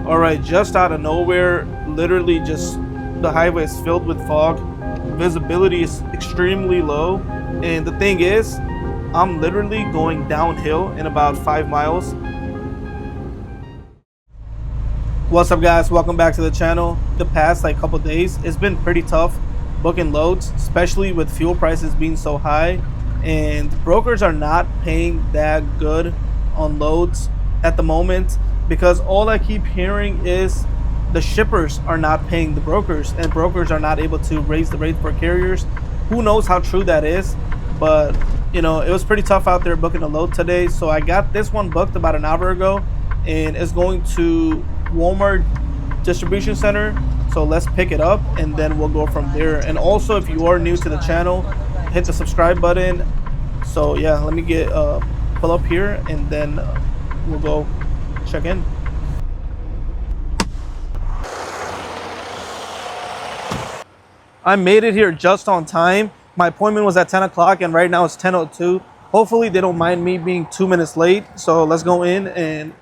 All right, just out of nowhere, literally just the highway is filled with fog. Visibility is extremely low. And the thing is, I'm literally going downhill in about 5 miles. What's up, guys? Welcome back to the channel. The past couple days, it's been pretty tough booking loads, especially with fuel prices being so high. And brokers are not paying that good on loads at the moment, because all I keep hearing is the shippers are not paying the brokers and brokers are not able to raise the rate for carriers. Who knows how true that is, but you know, it was pretty tough out there booking a load today. So I got this one booked about an hour ago and it's going to Walmart distribution center. So let's pick it up and then we'll go from there. And also, if you are new to the channel, hit the subscribe button. So yeah, let me get pull up here and then we'll go check in. I made it here just on time. My appointment was at 10 o'clock and right now it's 10:02. Hopefully they don't mind me being 2 minutes late. So let's go in and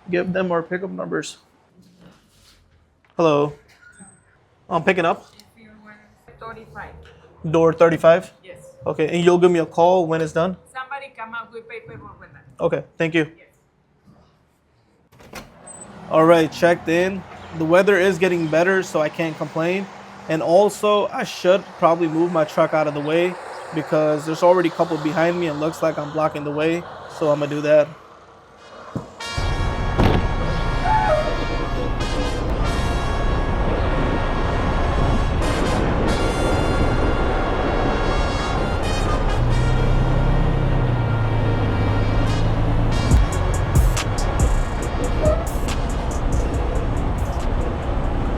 give them our pickup numbers. Hello. I'm picking up. 35. Door 35? Yes. Okay, and you'll give me a call when it's done? Somebody come up with paperwork with that. Okay, thank you. Yes. All right, checked in. The weather is getting better, so I can't complain. And also, I should probably move my truck out of the way because there's already a couple behind me and looks like I'm blocking the way. So I'm gonna do that.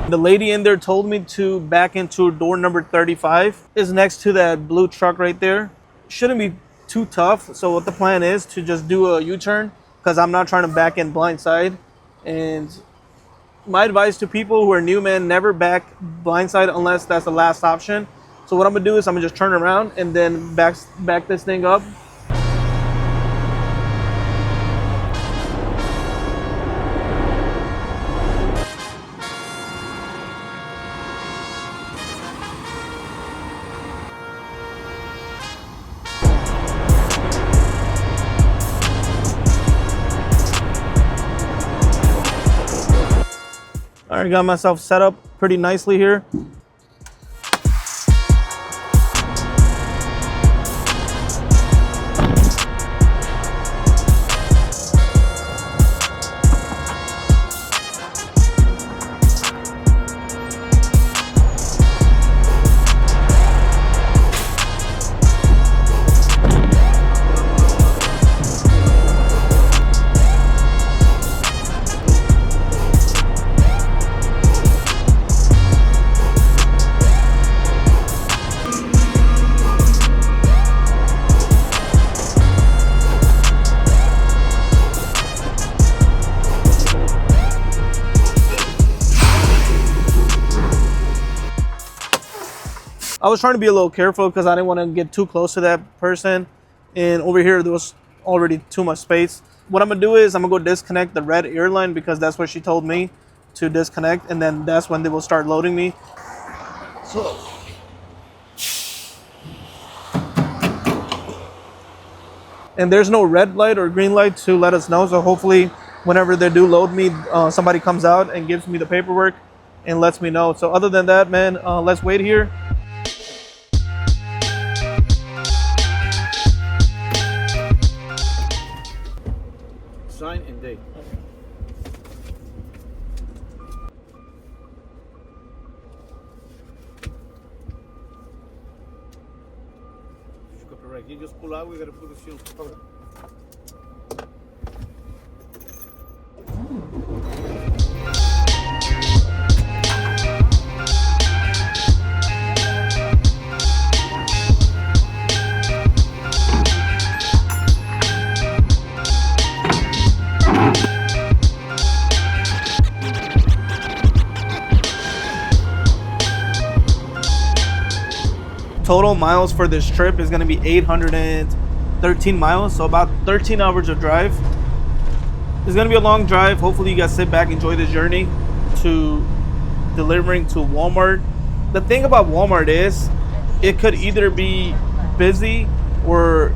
The lady in there told me to back into door number 35. Is next to that blue truck right there. Shouldn't be too tough. So what the plan is to just do a U-turn because I'm not trying to back in blindside. And my advice to people who are new, man, never back blindside unless that's the last option. So what I'm gonna do is I'm gonna just turn around and then back this thing up. I already got myself set up pretty nicely here. I was trying to be a little careful because I didn't want to get too close to that person. And over here, there was already too much space. What I'm going to do is I'm going to go disconnect the red airline because that's what she told me to disconnect. And then that's when they will start loading me. So, and there's no red light or green light to let us know. So hopefully whenever they do load me, somebody comes out and gives me the paperwork and lets me know. So other than that, man, let's wait here. Sign and date. Right. You just pull out, we gotta put the seal cover. Total miles for this trip is going to be 813 miles, so about 13 hours of drive. It's gonna be a long drive. Hopefully you guys sit back, enjoy this journey to delivering to Walmart. The thing about Walmart is it could either be busy or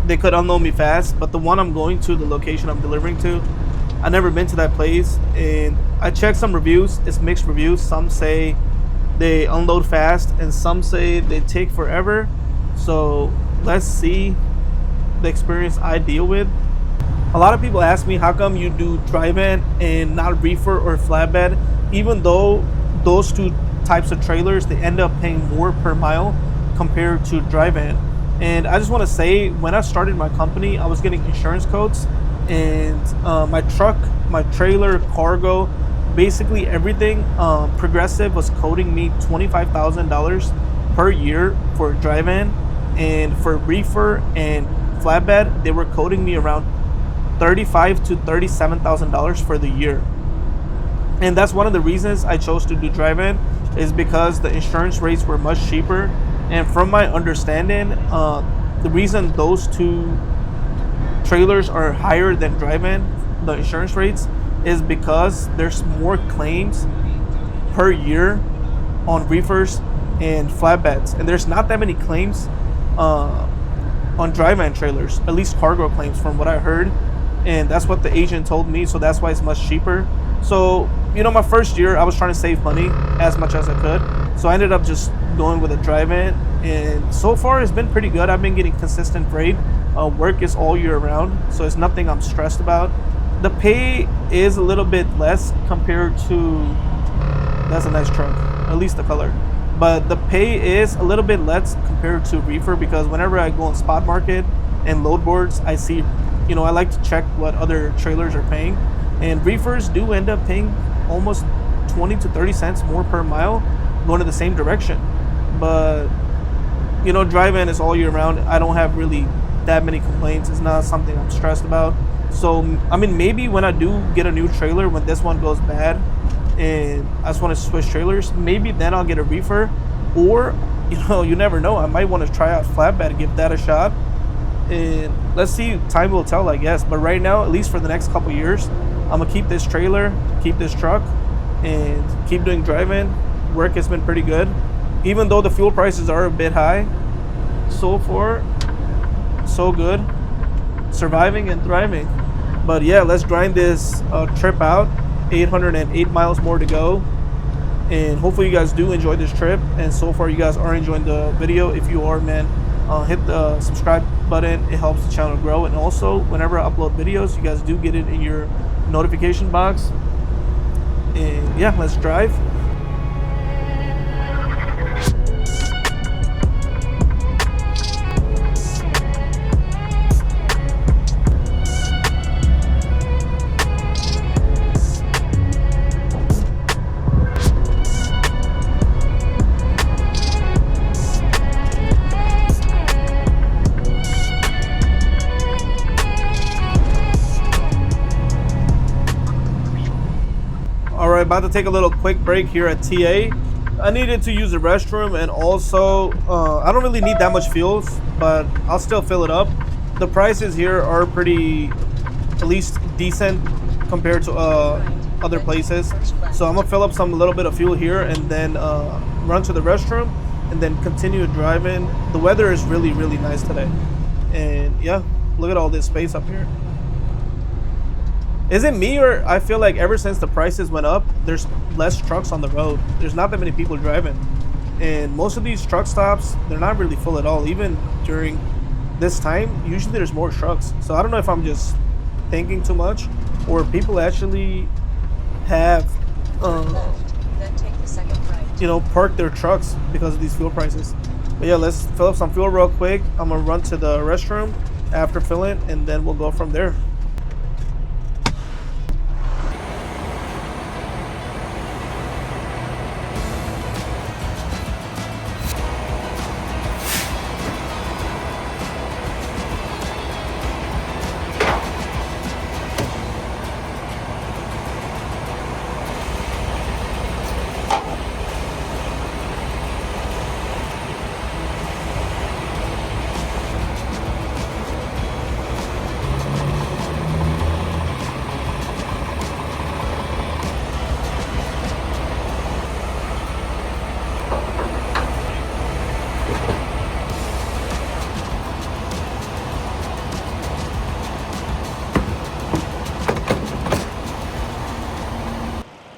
they could unload me fast. But the one I'm going to, the location I'm delivering to, I've never been to that place, and I checked some reviews. It's mixed reviews. Some say they unload fast and some say they take forever. So let's see the experience I deal with. A lot of people ask me, how come you do dry van and not reefer or flatbed? Even though those two types of trailers, they end up paying more per mile compared to dry van. And I just want to say, when I started my company, I was getting insurance codes, and my truck, my trailer, cargo, basically everything, Progressive was coding me $25,000 per year for dry van, and for reefer and flatbed, they were coding me around $35,000 to $37,000 for the year. And that's one of the reasons I chose to do dry van, is because the insurance rates were much cheaper. And from my understanding, the reason those two trailers are higher than dry van, the insurance rates, is because there's more claims per year on reefers and flatbeds, and there's not that many claims on dry van trailers, at least cargo claims from what I heard, and that's what the agent told me. So that's why it's much cheaper. So, you know, my first year I was trying to save money as much as I could, so I ended up just going with a dry van, and so far it's been pretty good. I've been getting consistent freight. Work is all year round, so it's nothing I'm stressed about. The pay is a little bit less compared to, that's a nice truck, at least the color, but the pay is a little bit less compared to reefer, because whenever I go on spot market and load boards, I see, you know, I like to check what other trailers are paying, and reefers do end up paying almost 20 to 30 cents more per mile going in the same direction. But, you know, dry van is all year round. I don't have really that many complaints. It's not something I'm stressed about. So, I mean, maybe when I do get a new trailer, when this one goes bad and I just want to switch trailers, maybe then I'll get a reefer. Or, you know, you never know, I might want to try out flatbed, give that a shot, and let's see, time will tell, I guess. But right now, at least for the next couple years, I'm gonna keep this trailer, keep this truck, and keep doing dry van. Work has been pretty good, even though the fuel prices are a bit high. So far, so good, surviving and thriving. But yeah, let's grind this trip out. 808 miles more to go, and hopefully you guys do enjoy this trip. And so far you guys are enjoying the video. If you are, man, hit the subscribe button. It helps the channel grow, and also whenever I upload videos, you guys do get it in your notification box. And yeah, let's drive. Alright, about to take a little quick break here at TA. I needed to use the restroom, and also I don't really need that much fuel, but I'll still fill it up. The prices here are pretty, at least decent compared to other places. So I'm gonna fill up a little bit of fuel here, and then run to the restroom, and then continue driving. The weather is really, really nice today, and yeah, look at all this space up here. Is it me, or I feel like ever since the prices went up, there's less trucks on the road? There's not that many people driving, and most of these truck stops, they're not really full at all. Even during this time, usually there's more trucks. So I don't know if I'm just thinking too much, or people actually have you know, parked their trucks because of these fuel prices. But yeah, let's fill up some fuel real quick. I'm gonna run to the restroom after filling, and then we'll go from there.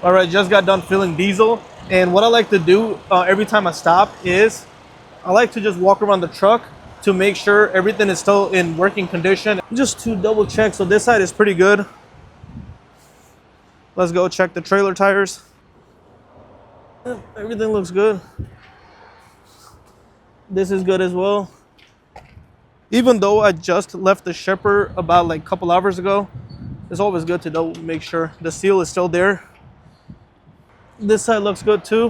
All right, just got done filling diesel. And what I like to do every time I stop is I like to just walk around the truck to make sure everything is still in working condition. Just to double check. So this side is pretty good. Let's go check the trailer tires. Everything looks good. This is good as well. Even though I just left the shipper about like a couple hours ago, it's always good to double make sure the seal is still there. This side looks good too.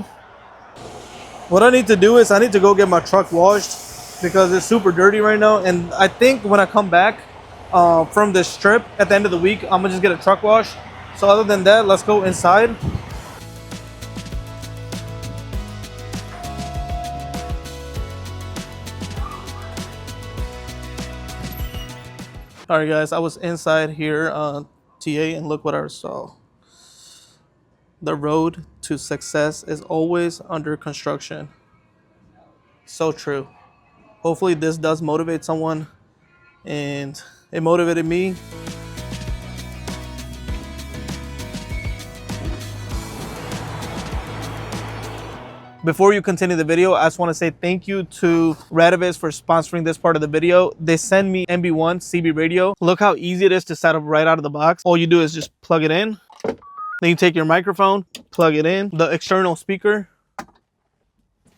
What I need to do is I need to go get my truck washed because it's super dirty right now. And I think when I come back from this trip at the end of the week, I'm gonna just get a truck wash. So other than that, let's go inside. All right, guys, I was inside here on TA and look what I saw. The road to success is always under construction. So true. Hopefully this does motivate someone, and it motivated me. Before you continue the video, I just want to say thank you to Retevis for sponsoring this part of the video. They send me MB1 CB radio. Look how easy it is to set up right out of the box. All you do is just plug it in. Then you take your microphone, plug it in, the external speaker.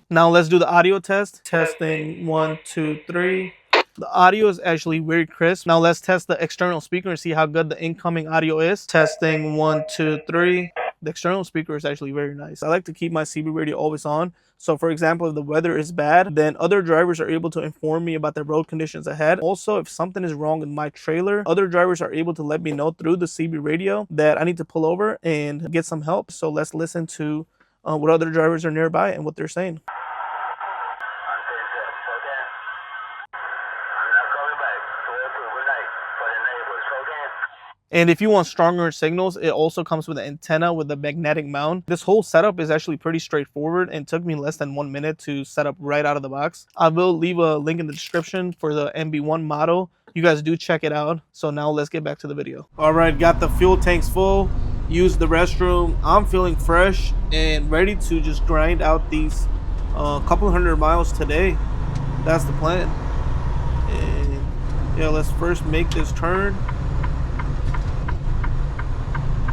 Now let's do the audio test. Testing 1, 2, 3. The audio is actually very crisp. Now let's test the external speaker and see how good the incoming audio is. Testing 1, 2, 3. The external speaker is actually very nice. I like to keep my CB radio always on. So for example, if the weather is bad, then other drivers are able to inform me about the road conditions ahead. Also, if something is wrong with my trailer, other drivers are able to let me know through the CB radio that I need to pull over and get some help. So let's listen to what other drivers are nearby and what they're saying. And if you want stronger signals, it also comes with an antenna with a magnetic mount. This whole setup is actually pretty straightforward and took me less than 1 minute to set up right out of the box. I will leave a link in the description for the MB1 model. You guys do check it out. So now let's get back to the video. All right, got the fuel tanks full, used the restroom. I'm feeling fresh and ready to just grind out these couple hundred miles today. That's the plan. And yeah, let's first make this turn.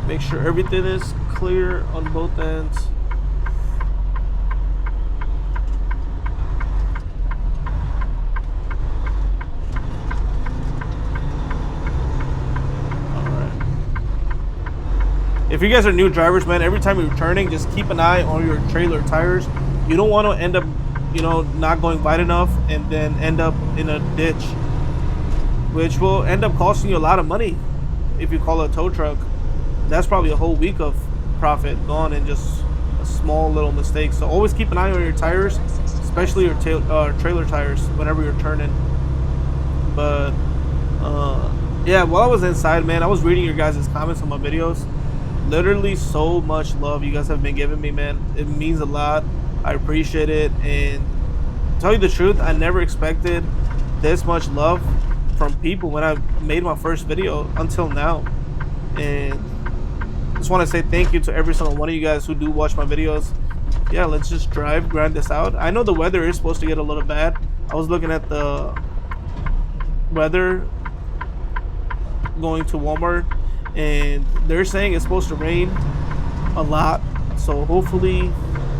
Make sure everything is clear on both ends. Alright. If you guys are new drivers, man, every time you're turning, just keep an eye on your trailer tires. You don't want to end up, you know, not going wide enough and then end up in a ditch, which will end up costing you a lot of money if you call a tow truck. That's probably a whole week of profit gone in just a small little mistake. So always keep an eye on your tires, especially your trailer tires whenever you're turning. But yeah, while I was inside, man, I was reading your guys' comments on my videos. Literally so much love you guys have been giving me, man. It means a lot. I appreciate it. And to tell you the truth, I never expected this much love from people when I made my first video until now. And just want to say thank you to every single one of you guys who do watch my videos. Yeah, let's just grind this out. I know the weather is supposed to get a little bad. I was looking at the weather going to Walmart, and they're saying it's supposed to rain a lot. So hopefully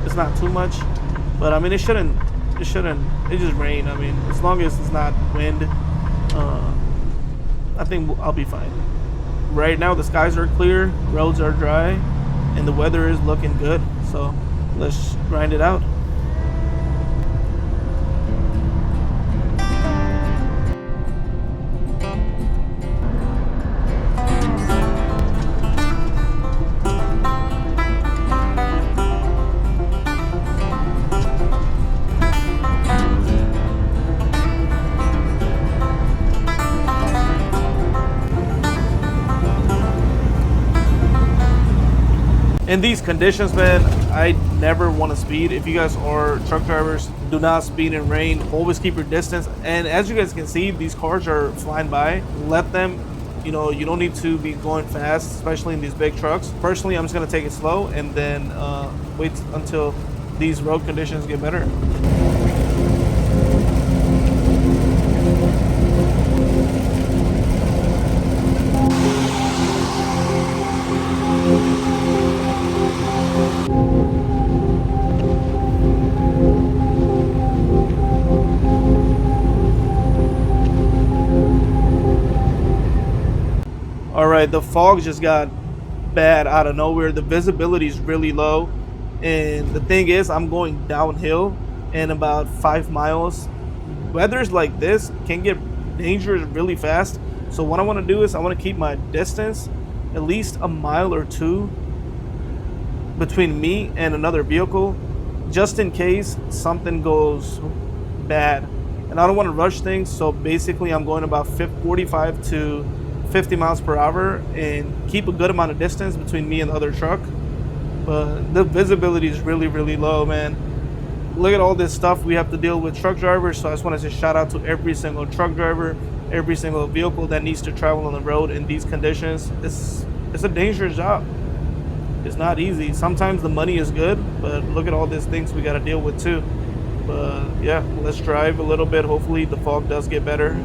it's not too much. But I mean, it shouldn't. It just rain. I mean, as long as it's not wind, I think I'll be fine. Right now the skies are clear, roads are dry, and the weather is looking good. So let's grind it out. In these conditions, man, I never want to speed. If you guys are truck drivers, do not speed in rain. Always keep your distance. And as you guys can see, these cars are flying by. Let them you know, you don't need to be going fast, especially in these big trucks. Personally, I'm just gonna take it slow and then wait until these road conditions get better. All right, the fog just got bad out of nowhere. The visibility is really low, and the thing is, I'm going downhill in about 5 miles. Weathers like this can get dangerous really fast. So what I want to do is I want to keep my distance at least a mile or two between me and another vehicle, just in case something goes bad. And I don't want to rush things, so basically I'm going about 45 to 50 miles per hour and keep a good amount of distance between me and the other truck. But the visibility is really, really low, man. Look at all this stuff we have to deal with truck drivers. So I just want to say shout out to every single truck driver, every single vehicle that needs to travel on the road in these conditions. It's a dangerous job. It's not easy. Sometimes the money is good, but look at all these things we got to deal with too. But yeah, let's drive a little bit. Hopefully the fog does get better.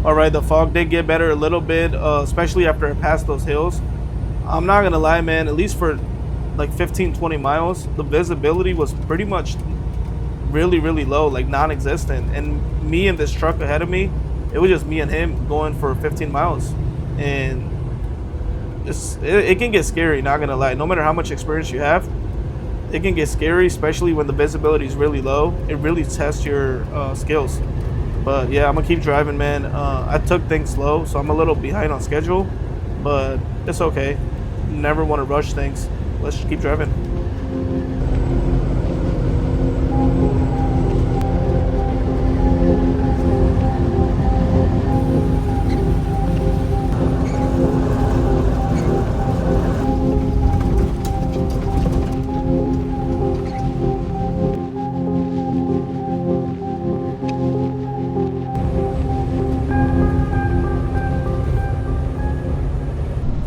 All right, the fog did get better a little bit, especially after I passed those hills. I'm not gonna lie, man, at least for like 15-20 miles, the visibility was pretty much really, really low, like non-existent. And me and this truck ahead of me, it was just me and him going for 15 miles. And it can get scary, not gonna lie. No matter how much experience you have, it can get scary, especially when the visibility is really low. It really tests your skills. But yeah, I'm gonna keep driving, man. I took things slow, so I'm a little behind on schedule, but it's okay. Never want to rush things. Let's just keep driving.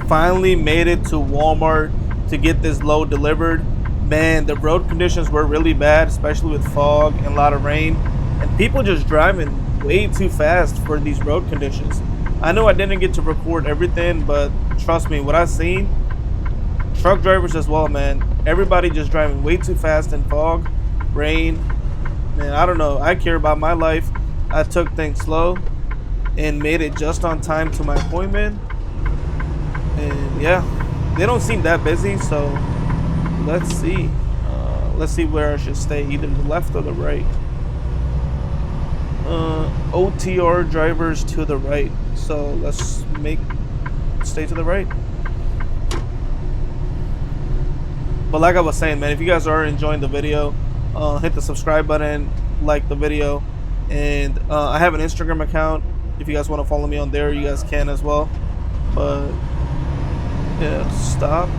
Finally made it to Walmart to get this load delivered. Man, the road conditions were really bad, especially with fog and a lot of rain, and people just driving way too fast for these road conditions. I know I didn't get to record everything, but trust me, what I've seen, truck drivers as well, man, everybody just driving way too fast in fog, rain. Man, I don't know, I care about my life. I took things slow and made it just on time to my appointment. And yeah, they don't seem that busy, so let's see. Let's see where I should stay, either the left or the right. OTR drivers to the right, so let's stay to the right. But like I was saying, man, if you guys are enjoying the video, hit the subscribe button, like the video, and I have an Instagram account. If you guys want to follow me on there, you guys can as well. But yeah, stop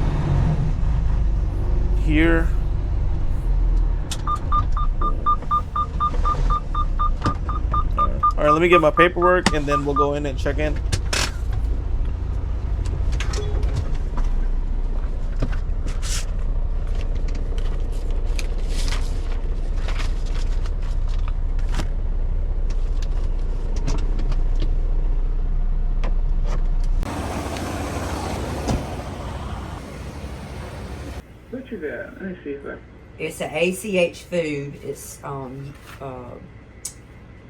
here. All right, let me get my paperwork and then we'll go in and check in. What you got? Let me see if I... It's an ACH food. It's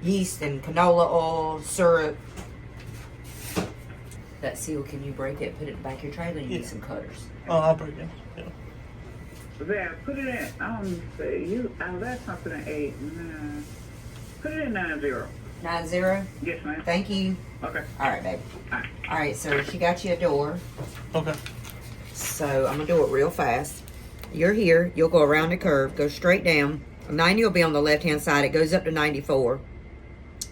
yeast and canola oil, syrup. That seal, can you break it, put it back your trailer, and use some cutters? Oh, I'll break it. Yeah. There, put it in. I don't say you. I left something at 8. Nah. Put it in 90. 90? Yes, ma'am. Thank you. Okay. All right, babe. All right. All right, so she got you a door. Okay. So I'm gonna do it real fast. You're here. You'll go around the curve, go straight down. 90 will be on the left-hand side. It goes up to 94.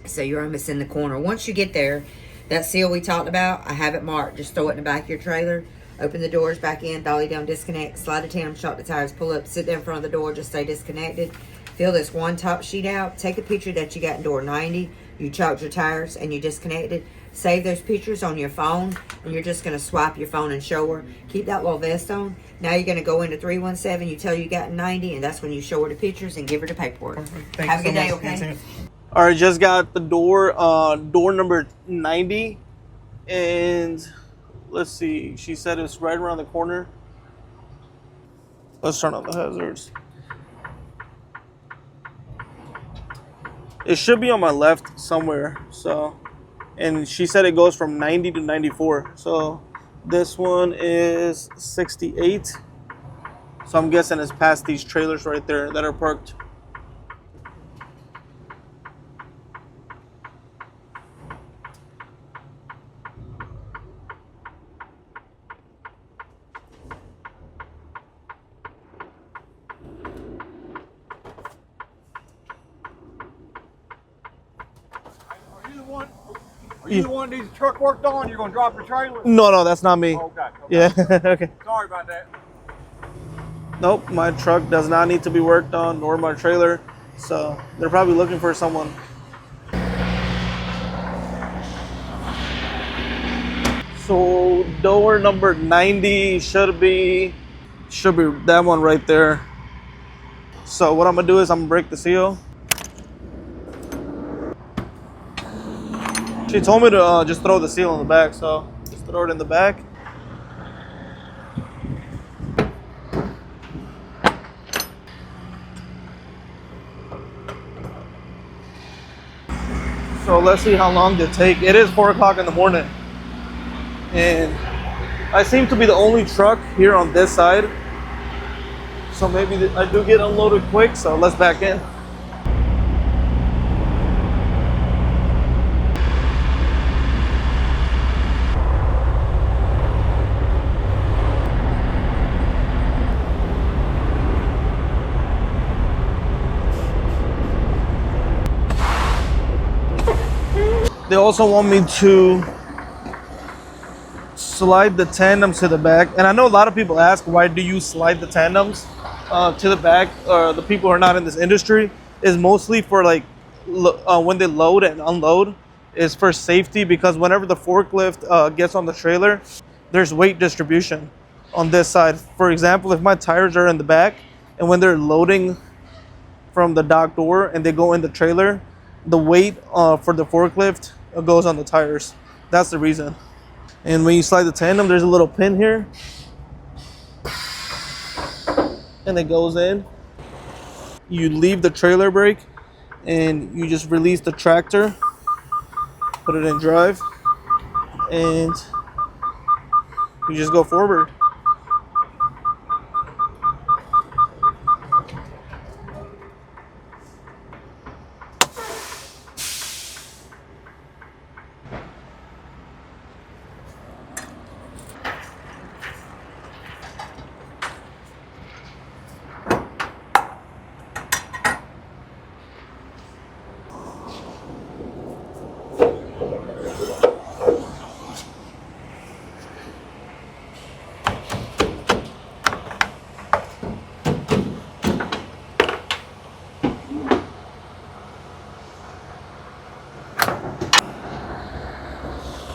So you're almost in the corner. Once you get there, that seal we talked about, I have it marked. Just throw it in the back of your trailer. Open the doors back in, dolly down, disconnect, slide the tandem, shock the tires, pull up, sit there in front of the door, just stay disconnected. Fill this one top sheet out. Take a picture that you got in door 90. You chalked your tires and you disconnected. Save those pictures on your phone, and you're just going to swipe your phone and show her. Keep that little vest on. Now you're going to go into 317. You tell you got 90, and that's when you show her the pictures and give her the paperwork. Have a good day, okay? All right, just got the door, door number 90, and let's see. She said it's right around the corner. Let's turn on the hazards. It should be on my left somewhere. So, and she said it goes from 90 to 94. So this one is 68. So I'm guessing it's past these trailers right there that are parked. Are you the one that needs the truck worked on? You're gonna drop your trailer? No, that's not me. Okay. Yeah, okay. Sorry about that. Nope, my truck does not need to be worked on, nor my trailer. So they're probably looking for someone. So door number 90 should be that one right there. So what I'm gonna do is I'm gonna break the seal. She told me to just throw the seal in the back, so just throw it in the back. So let's see how long it take. It is 4 o'clock in the morning, and I seem to be the only truck here on this side. So maybe I do get unloaded quick. So let's back in. They also want me to slide the tandems to the back. And I know a lot of people ask, why do you slide the tandems to the back? The people who are not in this industry, is mostly for like when they load and unload, is for safety, because whenever the forklift gets on the trailer, there's weight distribution on this side. For example, if my tires are in the back and when they're loading from the dock door and they go in the trailer, the weight for the forklift goes on the tires. That's the reason. And when you slide the tandem, there's a little pin here, and it goes in. You leave the trailer brake and you just release the tractor, put it in drive, and you just go forward.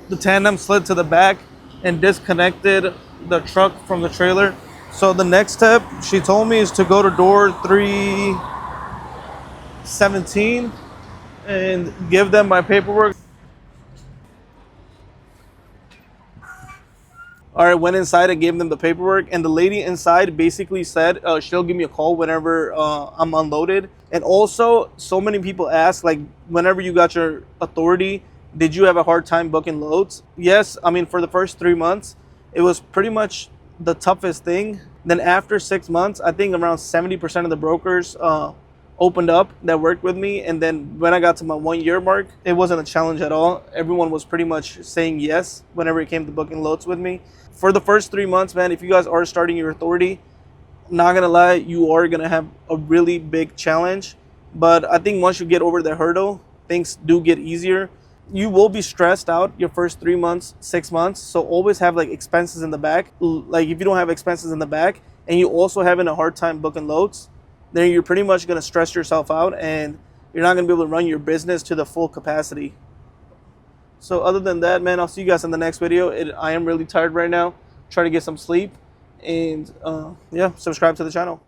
The tandem slid to the back and disconnected the truck from the trailer. So the next step, she told me, is to go to door 317 and give them my paperwork. All right, went inside and gave them the paperwork, and the lady inside basically said she'll give me a call whenever I'm unloaded. And also, so many people ask, like, whenever you got your authority, did you have a hard time booking loads? Yes, I mean, for the first 3 months, it was pretty much the toughest thing. Then after 6 months, I think around 70% of the brokers opened up that worked with me. And then when I got to my 1 year mark, it wasn't a challenge at all. Everyone was pretty much saying yes whenever it came to booking loads with me. For the first 3 months, man, if you guys are starting your authority, not gonna lie, you are gonna have a really big challenge. But I think once you get over the hurdle, things do get easier. you will be stressed out your first 3 months, 6 months. So always have like expenses in the back. Like if you don't have expenses in the back and you also having a hard time booking loads, then you're pretty much going to stress yourself out and you're not going to be able to run your business to the full capacity. So other than that, man, I'll see you guys in the next video. I am really tired right now. Try to get some sleep and yeah, subscribe to the channel.